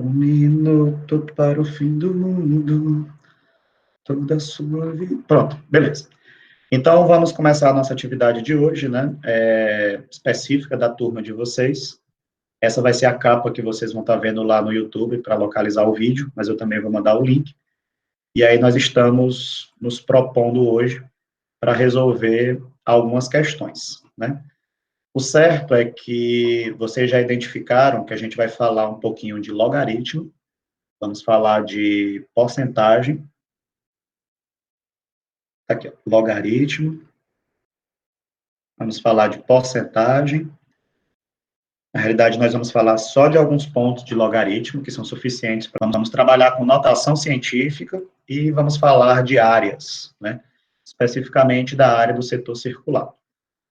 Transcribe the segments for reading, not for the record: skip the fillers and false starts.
Um minuto para o fim do mundo, toda a sua vida. Pronto, beleza. Então, vamos começar a nossa atividade de hoje, né? Específica da turma de vocês. Essa vai ser a capa que vocês vão estar vendo lá no YouTube para localizar o vídeo, mas eu também vou mandar o link. E aí nós estamos nos propondo hoje para resolver algumas questões, né? O certo é que vocês já identificaram que a gente vai falar um pouquinho de logaritmo, vamos falar de porcentagem, aqui, ó, logaritmo, vamos falar de porcentagem. Na realidade, nós vamos falar só de alguns pontos de logaritmo, que são suficientes para vamos trabalhar com notação científica e vamos falar de áreas, né? Especificamente da área do setor circular.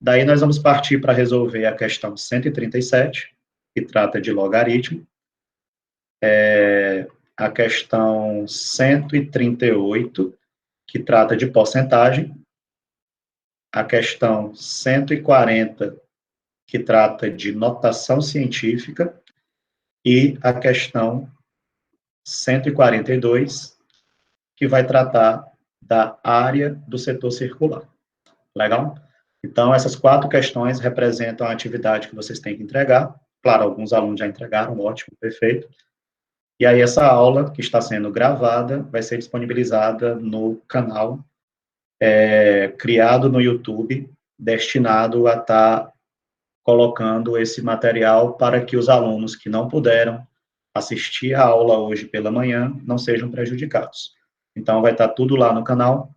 Daí nós vamos partir para resolver a questão 137, que trata de logaritmo, a questão 138, que trata de porcentagem, a questão 140, que trata de notação científica, e a questão 142, que vai tratar da área do setor circular. Legal? Então, essas 4 questões representam a atividade que vocês têm que entregar. Claro, alguns alunos já entregaram, ótimo, perfeito. E aí, essa aula, que está sendo gravada, vai ser disponibilizada no canal criado no YouTube, destinado a estar colocando esse material para que os alunos que não puderam assistir a aula hoje pela manhã não sejam prejudicados. Então, vai estar tudo lá no canal,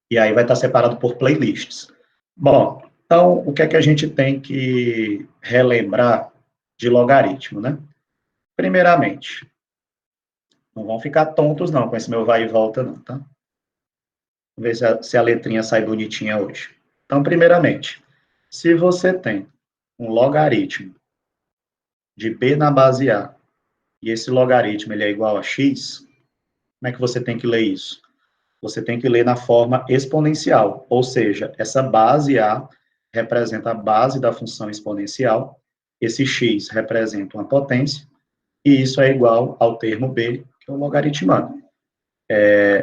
e aí vai estar separado por playlists. Bom, então, o que é que a gente tem que relembrar de logaritmo, né? Primeiramente, não vão ficar tontos, não, com esse meu vai e volta, não, tá? Vamos ver se a letrinha sai bonitinha hoje. Então, primeiramente, se você tem um logaritmo de b na base a, e esse logaritmo ele é igual a x, como é que você tem que ler isso? Você tem que ler na forma exponencial, ou seja, essa base a representa a base da função exponencial, esse x representa uma potência, e isso é igual ao termo b, que é o logaritmando.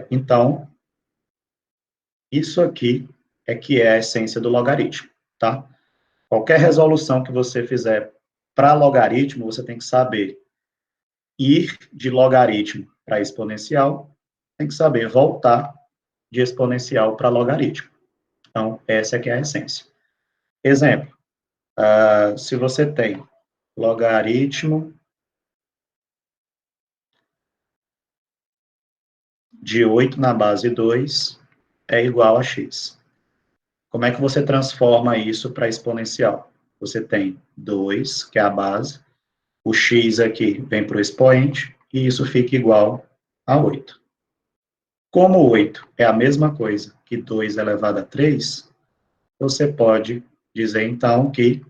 Então, isso aqui é que é a essência do logaritmo, tá? Qualquer resolução que você fizer para logaritmo, você tem que saber ir de logaritmo para exponencial, tem que saber voltar de exponencial para logaritmo. Então, essa aqui é a essência. Exemplo, se você tem logaritmo de 8 na base 2 é igual a x. Como é que você transforma isso para exponencial? Você tem 2, que é a base, o x aqui vem para o expoente, e isso fica igual a 8. Como 8 é a mesma coisa que 2 elevado a 3, você pode dizer, então, que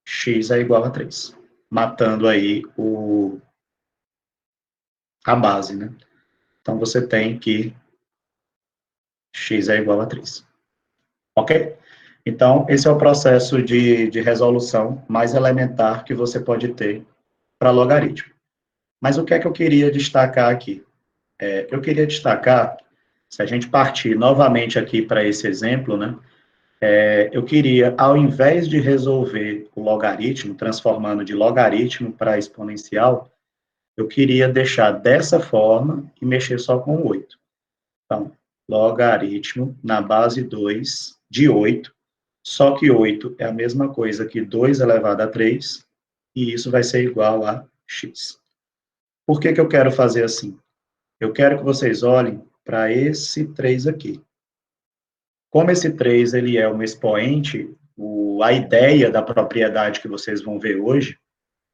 x é igual a 3, matando aí a base, né? Então, você tem que x é igual a 3. Ok? Então, esse é o processo de resolução mais elementar que você pode ter para logaritmo. Mas o que é que eu queria destacar aqui? Eu queria destacar, se a gente partir novamente aqui para esse exemplo, né? Eu queria, ao invés de resolver o logaritmo, transformando de logaritmo para exponencial, eu queria deixar dessa forma e mexer só com o 8. Então, logaritmo na base 2 de 8, só que 8 é a mesma coisa que 2 elevado a 3, e isso vai ser igual a x. Por que que eu quero fazer assim? Eu quero que vocês olhem para esse 3 aqui. Como esse 3 ele é um expoente, a ideia da propriedade que vocês vão ver hoje,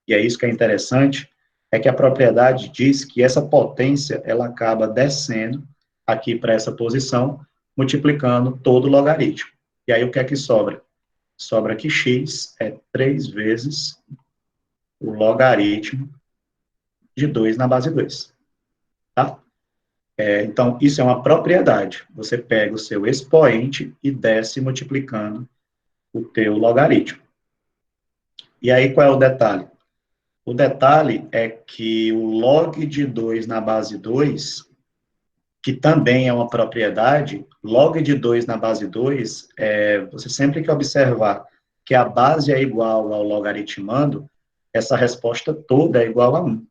e é isso que é interessante, é que a propriedade diz que essa potência ela acaba descendo aqui para essa posição, multiplicando todo o logaritmo. E aí o que é que sobra? Sobra que x é 3 vezes o logaritmo de 2 na base 2. Tá? Então, isso é uma propriedade. Você pega o seu expoente e desce multiplicando o teu logaritmo. E aí, qual é o detalhe? O detalhe é que o log de 2 na base 2, que também é uma propriedade, log de 2 na base 2, você sempre que observar que a base é igual ao logaritmando, essa resposta toda é igual a 1.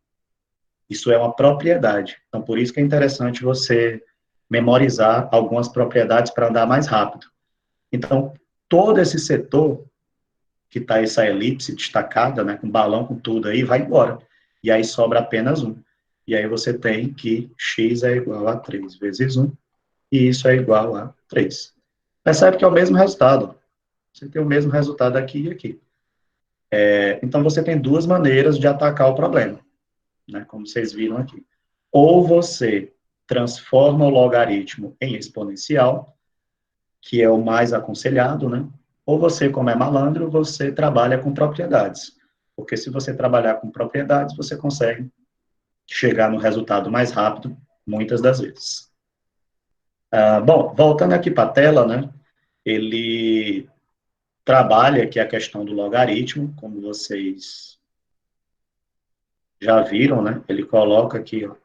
Isso é uma propriedade. Então, por isso que é interessante você memorizar algumas propriedades para andar mais rápido. Então, todo esse setor, que está essa elipse destacada, né, com balão, com tudo aí, vai embora. E aí sobra apenas 1. E aí você tem que x é igual a 3 vezes 1, e isso é igual a 3. Percebe que é o mesmo resultado. Você tem o mesmo resultado aqui e aqui. Então, você tem duas maneiras de atacar o problema, né, como vocês viram aqui. Ou você transforma o logaritmo em exponencial, que é o mais aconselhado, né? Ou você, como é malandro, você trabalha com propriedades. Porque se você trabalhar com propriedades, você consegue chegar no resultado mais rápido, muitas das vezes. Bom, voltando aqui para a tela, né? Ele trabalha aqui a questão do logaritmo, como vocês já viram, né? Ele coloca aqui, ó,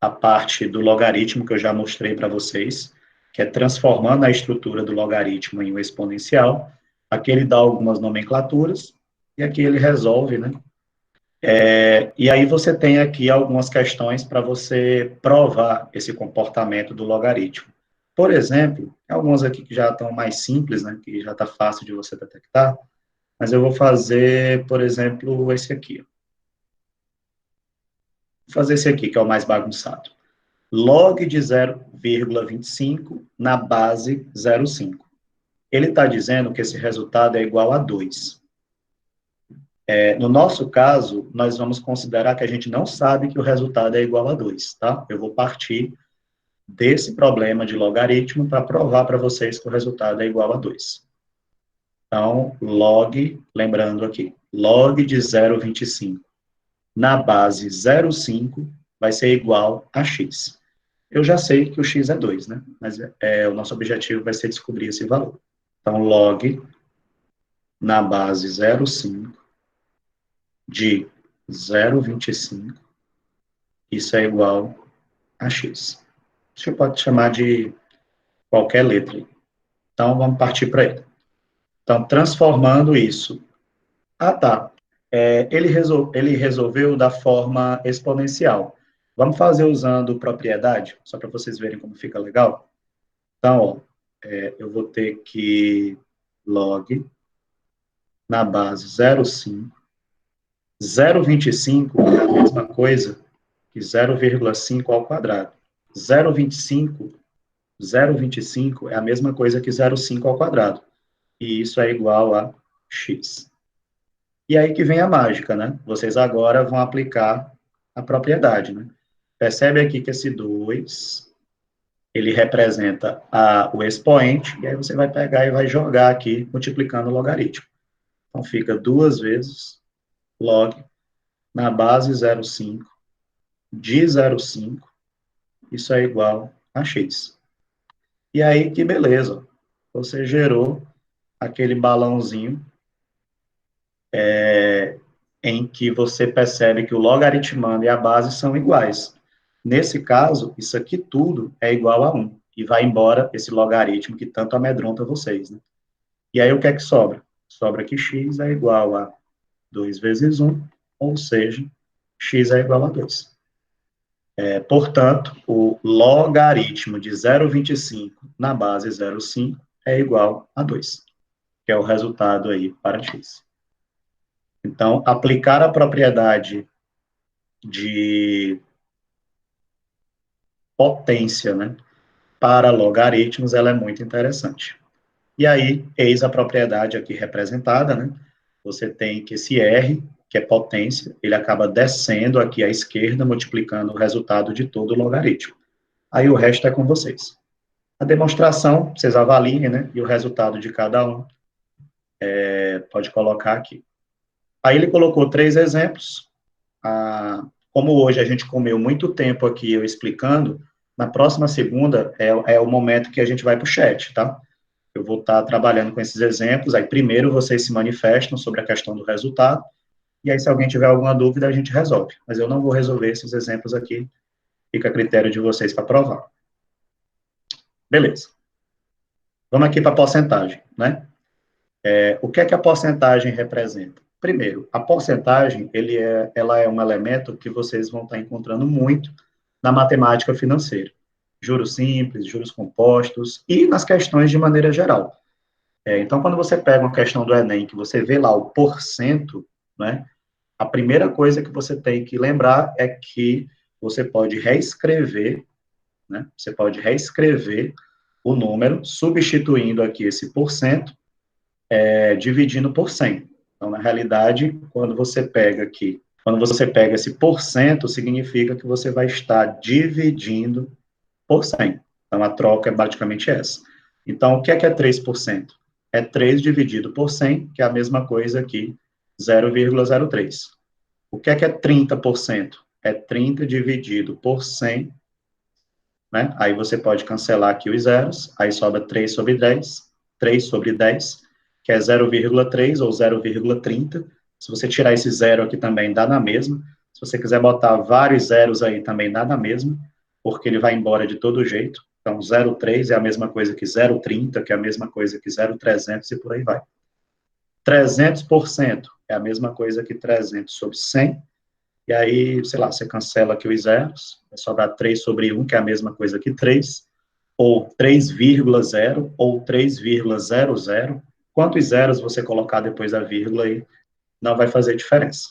a parte do logaritmo que eu já mostrei para vocês, que é transformando a estrutura do logaritmo em um exponencial. Aqui ele dá algumas nomenclaturas, e aqui ele resolve, né? E aí você tem aqui algumas questões para você provar esse comportamento do logaritmo. Por exemplo, algumas aqui que já estão mais simples, né? Que já está fácil de você detectar, mas eu vou fazer, por exemplo, esse aqui. Vou fazer esse aqui, que é o mais bagunçado. Log de 0,25 na base 0,5. Ele está dizendo que esse resultado é igual a 2. No nosso caso, nós vamos considerar que a gente não sabe que o resultado é igual a 2, tá? Eu vou partir desse problema de logaritmo para provar para vocês que o resultado é igual a 2. Então, log, lembrando aqui, log de 0,25 na base 0,5 vai ser igual a x. Eu já sei que o x é 2, né? Mas o nosso objetivo vai ser descobrir esse valor. Então, log na base 0,5 de 0,25, isso é igual a x. Você pode chamar de qualquer letra. Então, vamos partir para ele. Então, transformando isso. Tá. Ele resolveu da forma exponencial. Vamos fazer usando propriedade, só para vocês verem como fica legal? Então, ó, eu vou ter que log na base 0,5. 0,25 é a mesma coisa que 0,5 ao quadrado. 0,25 é a mesma coisa que 0,5 ao quadrado. E isso é igual a x. E aí que vem a mágica, né? Vocês agora vão aplicar a propriedade, né? Percebe aqui que esse 2, ele representa o expoente, e aí você vai pegar e vai jogar aqui, multiplicando o logaritmo. Então, fica 2 vezes log na base 0,5 de 0,5, isso é igual a x. E aí, que beleza, você gerou aquele balãozinho em que você percebe que o logaritmando e a base são iguais. Nesse caso, isso aqui tudo é igual a 1, e vai embora esse logaritmo que tanto amedronta vocês, né? E aí, o que é que sobra? Sobra que x é igual a 2 vezes 1, ou seja, x é igual a 2. Portanto, o logaritmo de 0,25 na base 0,5 é igual a 2, que é o resultado aí para x. Então, aplicar a propriedade de potência, né, para logaritmos, ela é muito interessante. E aí, eis a propriedade aqui representada, né? Você tem que esse R, que é potência, ele acaba descendo aqui à esquerda, multiplicando o resultado de todo o logaritmo. Aí o resto é com vocês. A demonstração, vocês avaliem, né? E o resultado de cada um, pode colocar aqui. Aí ele colocou 3 exemplos. Como hoje a gente comeu muito tempo aqui eu explicando, na próxima segunda é o momento que a gente vai para o chat, tá? Eu vou estar trabalhando com esses exemplos, aí primeiro vocês se manifestam sobre a questão do resultado, e aí se alguém tiver alguma dúvida, a gente resolve. Mas eu não vou resolver esses exemplos aqui, fica a critério de vocês para provar. Beleza. Vamos aqui para a porcentagem, né? O que é que a porcentagem representa? Primeiro, a porcentagem, ela é um elemento que vocês vão estar encontrando muito na matemática financeira. Juros simples, juros compostos e nas questões de maneira geral. Então, quando você pega uma questão do Enem, que você vê lá o porcento, né? A primeira coisa que você tem que lembrar é que você pode reescrever, né? Você pode reescrever o número, substituindo aqui esse porcento, dividindo por 100. Então, na realidade, quando você pega esse porcento, significa que você vai estar dividindo por 100. Então, a troca é praticamente essa. Então, o que é 3%? É 3 dividido por 100, que é a mesma coisa que 0,03. O que é 30%? É 30 dividido por 100, né? Aí você pode cancelar aqui os zeros, aí sobra 3 sobre 10, 3 sobre 10, que é 0,3 ou 0,30. Se você tirar esse zero aqui também, dá na mesma. Se você quiser botar vários zeros aí, também dá na mesma, porque ele vai embora de todo jeito. Então, 0,3 é a mesma coisa que 0,30, que é a mesma coisa que 0,300 e por aí vai. 300% é a mesma coisa que 300 sobre 100, e aí, sei lá, você cancela aqui os zeros, vai sobrar 3 sobre 1, que é a mesma coisa que 3, ou 3,0, ou 3,00. Quantos zeros você colocar depois da vírgula aí, não vai fazer diferença.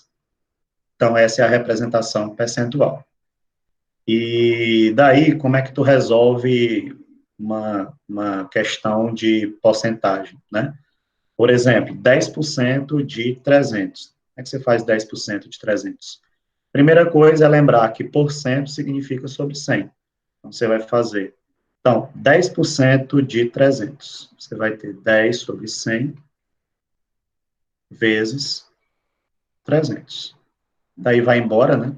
Então, essa é a representação percentual. E daí, como é que tu resolve uma questão de porcentagem, né? Por exemplo, 10% de 300. Como é que você faz 10% de 300? Primeira coisa é lembrar que por cento significa sobre 100. Então, você vai fazer. Então, 10% de 300. Você vai ter 10 sobre 100 vezes 300. Daí vai embora, né?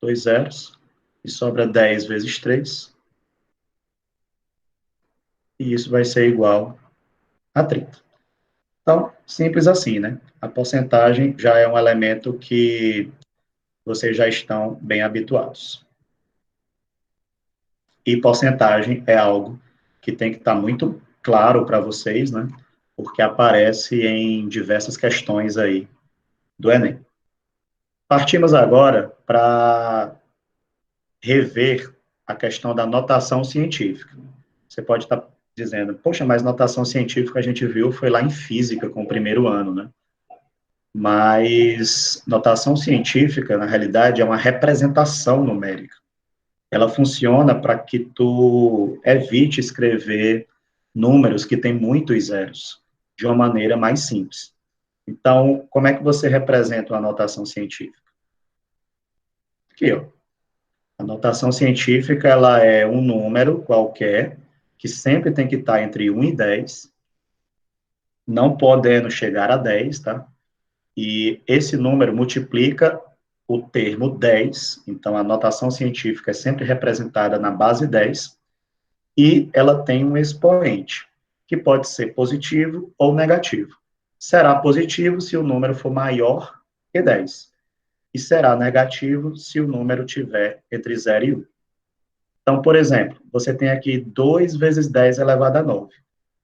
2 zeros. E sobra 10 vezes 3. E isso vai ser igual a 30. Então, simples assim, né? A porcentagem já é um elemento que vocês já estão bem habituados. E porcentagem é algo que tem que estar muito claro para vocês, né? Porque aparece em diversas questões aí do Enem. Partimos agora para rever a questão da notação científica. Você pode estar dizendo, poxa, mas notação científica a gente viu foi lá em física com o primeiro ano, né? Mas notação científica, na realidade, é uma representação numérica. Ela funciona para que tu evite escrever números que têm muitos zeros, de uma maneira mais simples. Então, como é que você representa uma notação científica? Aqui, ó. A notação científica, ela é um número qualquer, que sempre tem que estar entre 1 e 10, não podendo chegar a 10, tá? E esse número multiplica o termo 10, então a notação científica é sempre representada na base 10, e ela tem um expoente, que pode ser positivo ou negativo. Será positivo se o número for maior que 10, e será negativo se o número tiver entre 0 e 1. Então, por exemplo, você tem aqui 2 vezes 10 elevado a 9.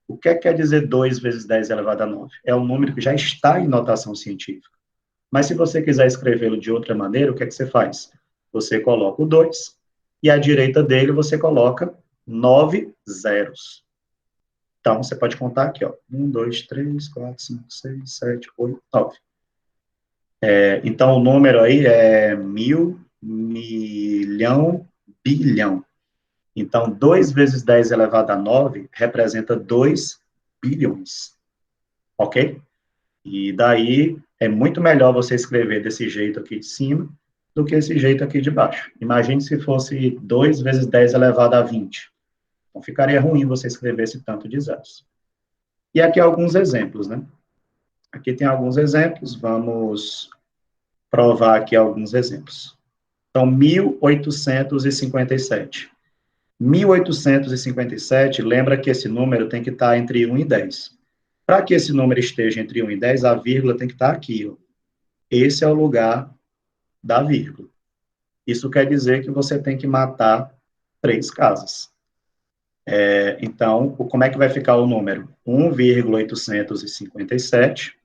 O que quer dizer 2 vezes 10 elevado a 9? É um número que já está em notação científica. Mas se você quiser escrevê-lo de outra maneira, o que você faz? Você coloca o 2, e à direita dele você coloca 9 zeros. Então, você pode contar aqui, ó. 1, 2, 3, 4, 5, 6, 7, 8, 9. Então, o número aí é 1000, milhão, bilhão. Então, 2 vezes 10 elevado a 9 representa 2 bilhões. Ok? E daí, é muito melhor você escrever desse jeito aqui de cima do que esse jeito aqui de baixo. Imagine se fosse 2 vezes 10 elevado a 20. Então, ficaria ruim você escrever esse tanto de zeros. E aqui alguns exemplos, né? Aqui tem alguns exemplos, vamos provar aqui alguns exemplos. Então, 1857. 1857, lembra que esse número tem que estar entre 1 e 10. Para que esse número esteja entre 1 e 10, a vírgula tem que estar aqui, ó. esse é o lugar da vírgula. Isso quer dizer que você tem que matar 3 casas. Então, como é que vai ficar o número? 1,857,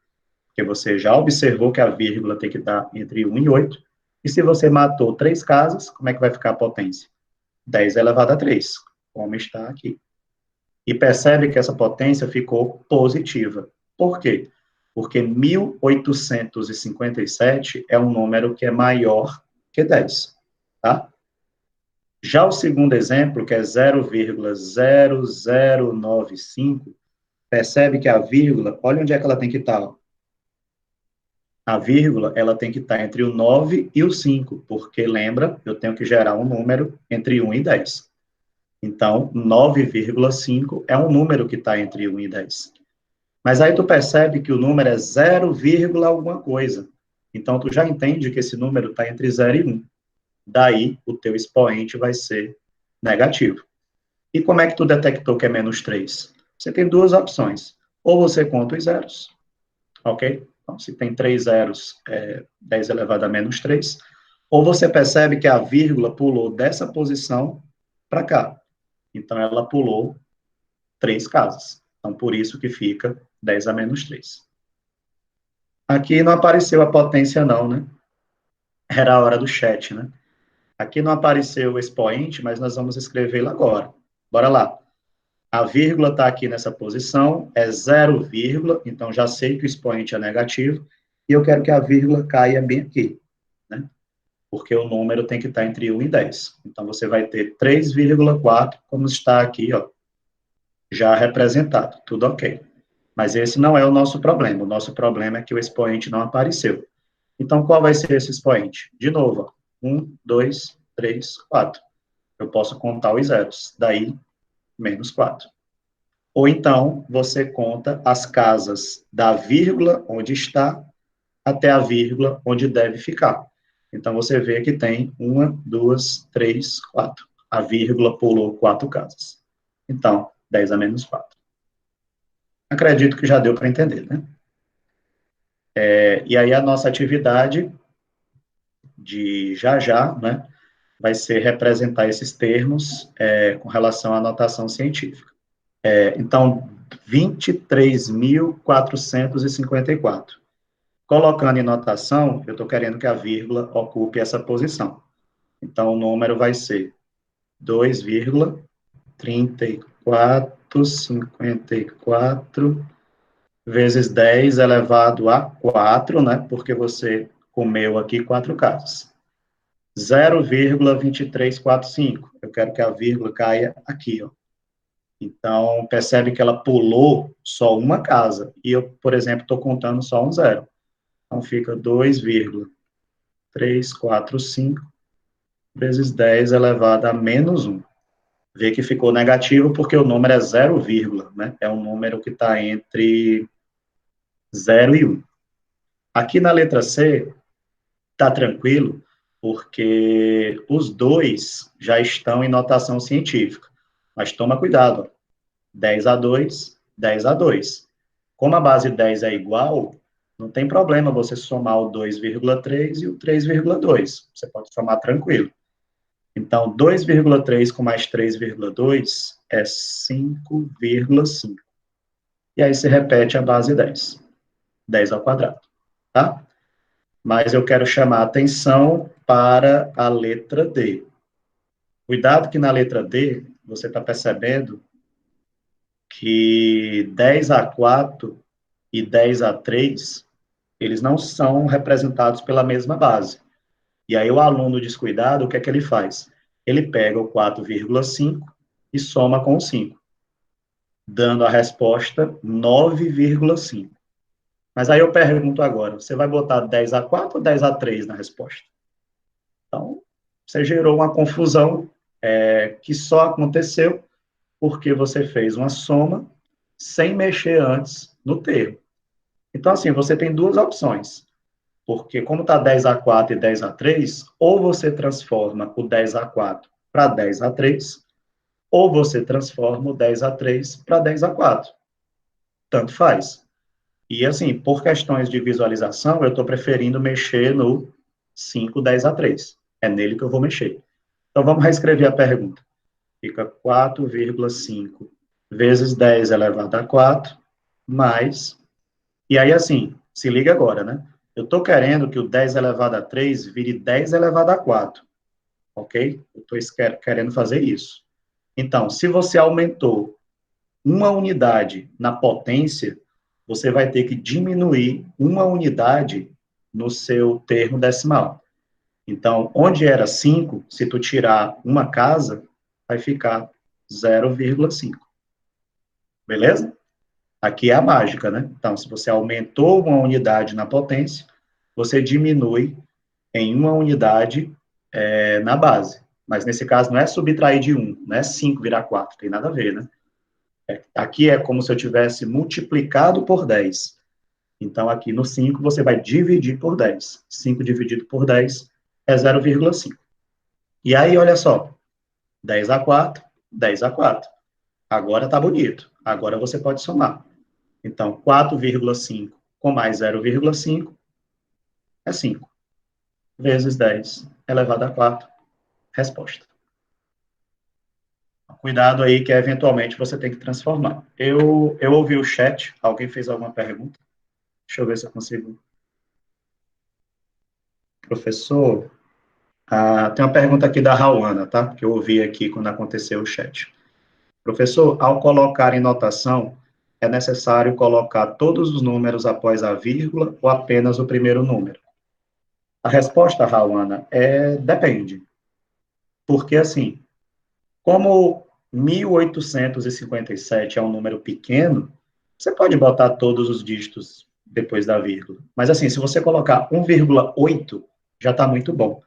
porque você já observou que a vírgula tem que estar entre 1 e 8, e se você matou 3 casas, como é que vai ficar a potência? 10 elevado a 3, como está aqui. E percebe que essa potência ficou positiva. Por quê? Porque 1857 é um número que é maior que 10, tá? Já o segundo exemplo, que é 0,0095, percebe que a vírgula, olha onde é que ela tem que estar. A vírgula, ela tem que estar entre o 9 e o 5, porque, lembra, eu tenho que gerar um número entre 1 e 10. Então, 9,5 é um número que está entre 1 e 10. Mas aí tu percebe que o número é 0, alguma coisa. Então, tu já entende que esse número está entre 0 e 1. Daí, o teu expoente vai ser negativo. E como é que tu detectou que é menos 3? Você tem duas opções. Ou você conta os zeros, ok? Então, se tem 3 zeros, 10 elevado a menos 3. Ou você percebe que a vírgula pulou dessa posição para cá. Então, ela pulou 3 casas. Então, por isso que fica 10 a menos 3. Aqui não apareceu a potência não, né? Era a hora do chat, né? Aqui não apareceu o expoente, mas nós vamos escrevê-lo agora. Bora lá. A vírgula está aqui nessa posição, é 0, então já sei que o expoente é negativo, e eu quero que a vírgula caia bem aqui, né? Porque o número tem que estar entre 1 e 10. Então, você vai ter 3,4, como está aqui, ó, já representado, tudo ok. Mas esse não é o nosso problema. O nosso problema é que o expoente não apareceu. Então, qual vai ser esse expoente? De novo, 1, 2, 3, 4. Eu posso contar os zeros. Daí, menos 4. Ou então, você conta as casas da vírgula onde está até a vírgula onde deve ficar. Então, você vê que tem 1, 2, 3, 4. A vírgula pulou 4 casas. Então, 10 a menos 4. Acredito que já deu para entender, né? E aí a nossa atividade de já, né, vai ser representar esses termos com relação à notação científica. Então, 23.454. Colocando em notação, eu estou querendo que a vírgula ocupe essa posição. Então, o número vai ser 2,3454 vezes 10 elevado a 4, né? Porque você comeu aqui 4 casas. 0,2345. Eu quero que a vírgula caia aqui, ó. Então, percebe que ela pulou só uma casa. E eu, por exemplo, estou contando só um zero. Então, fica 2,345 vezes 10 elevado a menos 1. Vê que ficou negativo porque o número é 0, né? É um número que está entre 0 e 1. Aqui na letra C, está tranquilo, porque os dois já estão em notação científica. Mas toma cuidado, ó. 10 a 2, 10 a 2. Como a base 10 é igual, não tem problema você somar o 2,3 e o 3,2. Você pode somar tranquilo. Então, 2,3 com mais 3,2 é 5,5. E aí se repete a base 10. 10 ao quadrado, tá? Mas eu quero chamar a atenção para a letra D. Cuidado que na letra D, você está percebendo que 10 a 4 e 10 a 3, eles não são representados pela mesma base. E aí o aluno descuidado, o que é que ele faz? Ele pega o 4,5 e soma com o 5, dando a resposta 9,5. Mas aí eu pergunto agora, você vai botar 10 a 4 ou 10 a 3 na resposta? Então, você gerou uma confusão que só aconteceu porque você fez uma soma sem mexer antes no termo. Então, assim, você tem duas opções. Porque como está 10 a 4 e 10 a 3, ou você transforma o 10 a 4 para 10 a 3, ou você transforma o 10 a 3 para 10 a 4. Tanto faz. E, assim, por questões de visualização, eu estou preferindo mexer no 5, 10 a 3. É nele que eu vou mexer. Então, vamos reescrever a pergunta. Fica 4,5 vezes 10 elevado a 4, mais... E aí, assim, se liga agora, né? Eu estou querendo que o 10 elevado a 3 vire 10 elevado a 4, ok? Eu estou querendo fazer isso. Então, se você aumentou uma unidade na potência, você vai ter que diminuir uma unidade no seu termo decimal. Então, onde era 5, se tu tirar uma casa, vai ficar 0,5. Beleza? Aqui é a mágica, né? Então, se você aumentou uma unidade na potência, você diminui em uma unidade na base. Mas nesse caso não é subtrair de 1, não é 5 virar 4, tem nada a ver, né? Aqui é como se eu tivesse multiplicado por 10. Então, aqui no 5, você vai dividir por 10. 5 dividido por 10 é 0,5. E aí, olha só, 10 a 4, 10 a 4. Agora tá bonito. Agora você pode somar. Então, 4,5 com mais 0,5 é 5. Vezes 10 elevado a 4. Resposta. Cuidado aí que, eventualmente, você tem que transformar. Eu ouvi o chat. Alguém fez alguma pergunta? Deixa eu ver se eu consigo. Professor, tem uma pergunta aqui da Rauana, tá? Que eu ouvi aqui quando aconteceu o chat. Professor, ao colocar em notação, é necessário colocar todos os números após a vírgula ou apenas o primeiro número? A resposta, Rauana, depende. Porque, assim, como 1857 é um número pequeno, você pode botar todos os dígitos depois da vírgula. Mas, assim, se você colocar 1,8, já está muito bom.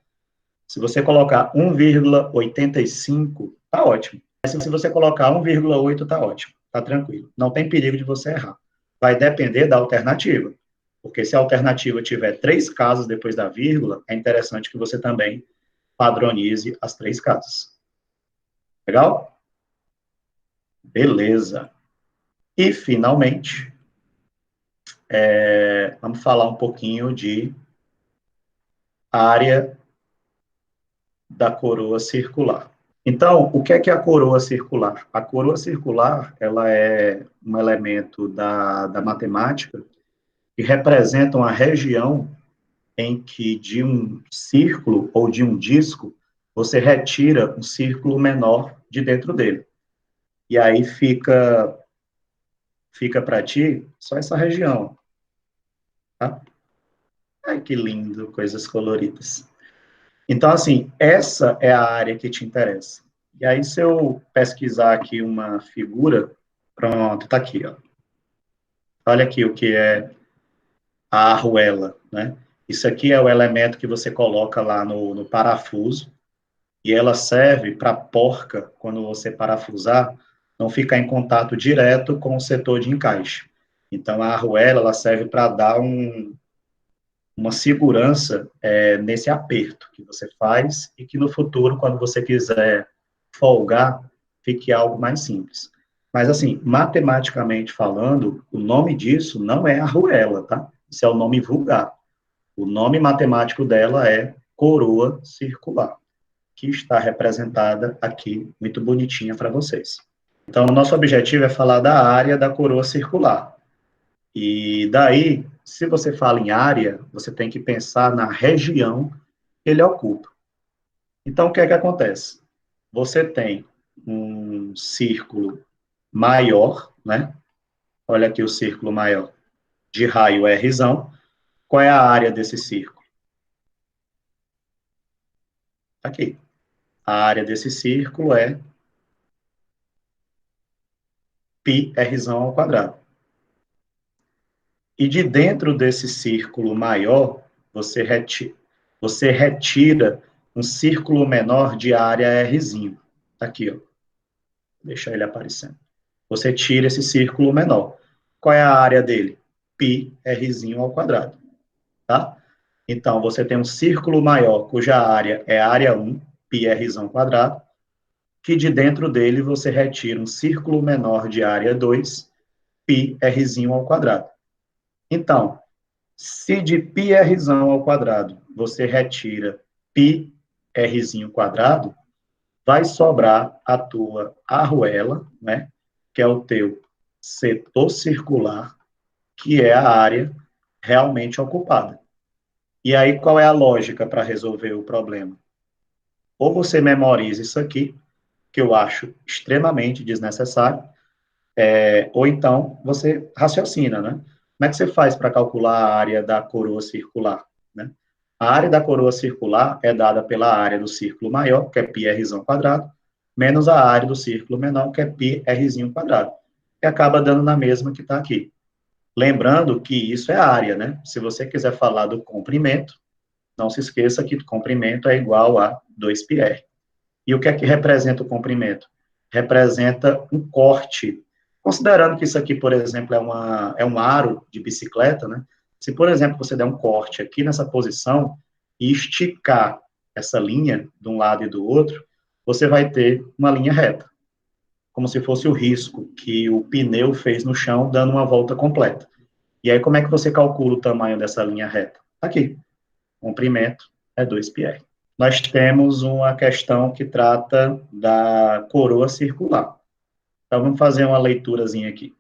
Se você colocar 1,85, tá ótimo. Mas se você colocar 1,8, tá ótimo. Tá tranquilo. Não tem perigo de você errar. Vai depender da alternativa. Porque se a alternativa tiver 3 casas depois da vírgula, é interessante que você também padronize as 3 casas. Legal? Beleza. E, finalmente, vamos falar um pouquinho de área da coroa circular. Então, o que é a coroa circular? A coroa circular, ela é um elemento da matemática que representa uma região em que de um círculo ou de um disco, você retira um círculo menor de dentro dele. E aí fica para ti só essa região, tá? Ai, que lindo, coisas coloridas. Então, assim, essa é a área que te interessa. E aí, se eu pesquisar aqui uma figura, pronto, tá aqui, ó. Olha aqui o que é a arruela, né? Isso aqui é o elemento que você coloca lá no parafuso, e ela serve para a porca, quando você parafusar, não ficar em contato direto com o setor de encaixe. Então, a arruela, ela serve para dar uma segurança nesse aperto que você faz e que no futuro, quando você quiser folgar, fique algo mais simples. Mas, assim, matematicamente falando, o nome disso não é arruela, tá? Isso é o nome vulgar. O nome matemático dela é coroa circular, que está representada aqui, muito bonitinha para vocês. Então, o nosso objetivo é falar da área da coroa circular. E daí, se você fala em área, você tem que pensar na região que ele ocupa. Então, o que é que acontece? Você tem um círculo maior, né? Olha aqui o círculo maior, de raio Rzão. Qual é a área desse círculo? Aqui. A área desse círculo é πRzão ao quadrado. E de dentro desse círculo maior, você retira um círculo menor de área Rzinho. Tá aqui, ó. Deixa ele aparecendo. Você tira esse círculo menor. Qual é a área dele? πRzinho ao quadrado. Tá? Então, você tem um círculo maior, cuja área é área 1, πRzão ao quadrado, que de dentro dele você retira um círculo menor de área 2, πRzinho ao quadrado. Então, se de πrzão ao quadrado você retira πrzinho quadrado, vai sobrar a tua arruela, né, que é o teu setor circular, que é a área realmente ocupada. E aí, qual é a lógica para resolver o problema? Ou você memoriza isso aqui, que eu acho extremamente desnecessário, ou então você raciocina, né? Como é que você faz para calcular a área da coroa circular, né? A área da coroa circular é dada pela área do círculo maior, que é πrzinho quadrado, menos a área do círculo menor, que é πrzinho quadrado, que acaba dando na mesma que está aqui. Lembrando que isso é área, né? Se você quiser falar do comprimento, não se esqueça que o comprimento é igual a 2πr. E o que é que representa o comprimento? Representa um corte. Considerando que isso aqui, por exemplo, é um aro de bicicleta, né? Se, por exemplo, você der um corte aqui nessa posição e esticar essa linha de um lado e do outro, você vai ter uma linha reta, como se fosse o risco que o pneu fez no chão, dando uma volta completa. E aí, como é que você calcula o tamanho dessa linha reta? Aqui, comprimento é 2πr. Nós temos uma questão que trata da coroa circular. Então, vamos fazer uma leiturazinha aqui.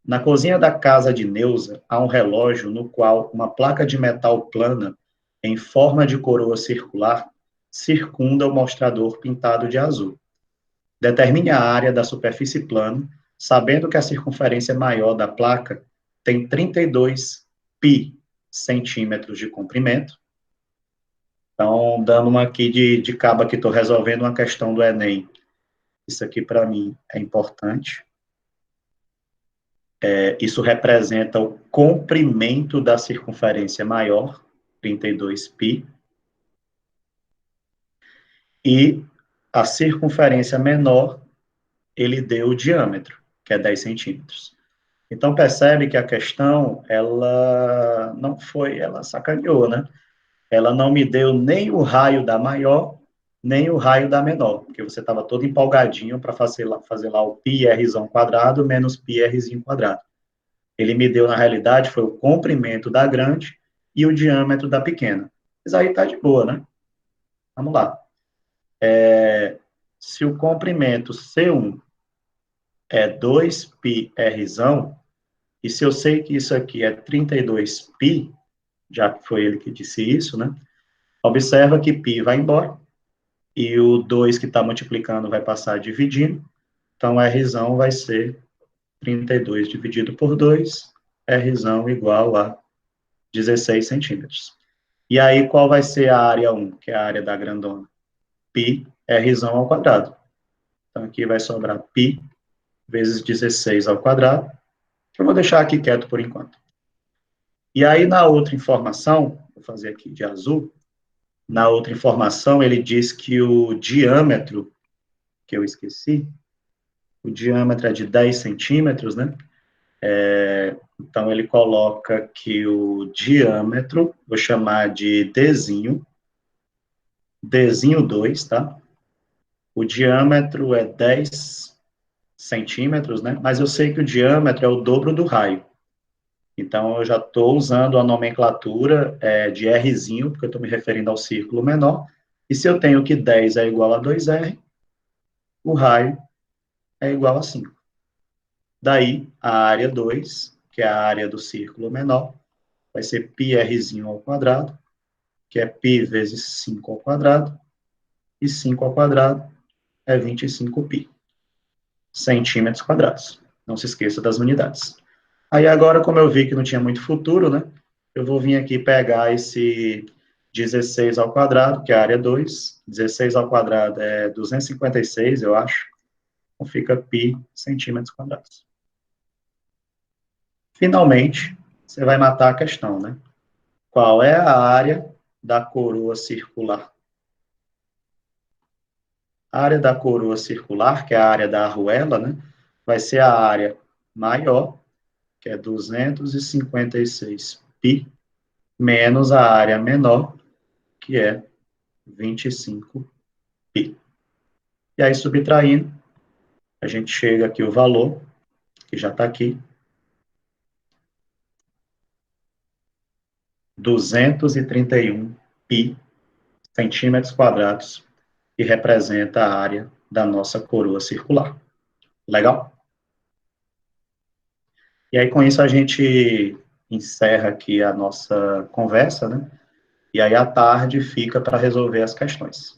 Na cozinha da casa de Neuza, há um relógio no qual uma placa de metal plana, em forma de coroa circular, circunda o mostrador pintado de azul. Determine a área da superfície plana, sabendo que a circunferência maior da placa tem 32 pi centímetros de comprimento. Então, dando uma aqui de cabo aqui, estou resolvendo uma questão do Enem. Isso aqui, para mim, é importante. Isso representa o comprimento da circunferência maior, 32 π, e a circunferência menor, ele deu o diâmetro, que é 10 centímetros. Então, percebe que a questão, ela não foi, ela sacaneou, né? Ela não me deu nem o raio da maior, nem o raio da menor, porque você estava todo empolgadinho para fazer lá o πrzão quadrado menos πrzinho quadrado. Ele me deu, na realidade, foi o comprimento da grande e o diâmetro da pequena. Mas aí tá de boa, né? Vamos lá. Se o comprimento C1 é 2πrzão, e se eu sei que isso aqui é 32 π, já que foi ele que disse isso, né? Observa que π vai embora, e o 2 que está multiplicando vai passar dividindo, então Rzão vai ser 32 dividido por 2, Rzão igual a 16 centímetros. E aí, qual vai ser a área 1, que é a área da grandona? Π Rzão ao quadrado. Então, aqui vai sobrar π vezes 16 ao quadrado, que eu vou deixar aqui quieto por enquanto. E aí, na outra informação, vou fazer aqui de azul, na outra informação, ele diz que o diâmetro, que eu esqueci, o diâmetro é de 10 centímetros, né? Então, ele coloca que o diâmetro, vou chamar de Dzinho 2, tá? O diâmetro é 10 centímetros, né? Mas eu sei que o diâmetro é o dobro do raio. Então, eu já estou usando a nomenclatura de Rzinho, porque eu estou me referindo ao círculo menor. E se eu tenho que 10 é igual a 2R, o raio é igual a 5. Daí, a área 2, que é a área do círculo menor, vai ser πrzinho ao quadrado, que é π vezes 5 ao quadrado, e 5 ao quadrado é 25π centímetros quadrados. Não se esqueça das unidades. Aí agora, como eu vi que não tinha muito futuro, né, eu vou vir aqui pegar esse 16 ao quadrado, que é a área 2, 16 ao quadrado é 256, eu acho, então fica π centímetros quadrados. Finalmente, você vai matar a questão, né? Qual é a área da coroa circular? A área da coroa circular, que é a área da arruela, né, vai ser a área maior, que é 256 π, menos a área menor, que é 25 π. E aí, subtraindo, a gente chega aqui o valor, que já está aqui, 231 pi centímetros quadrados, que representa a área da nossa coroa circular. Legal? E aí, com isso, a gente encerra aqui a nossa conversa, né? E aí, à tarde, fica para resolver as questões.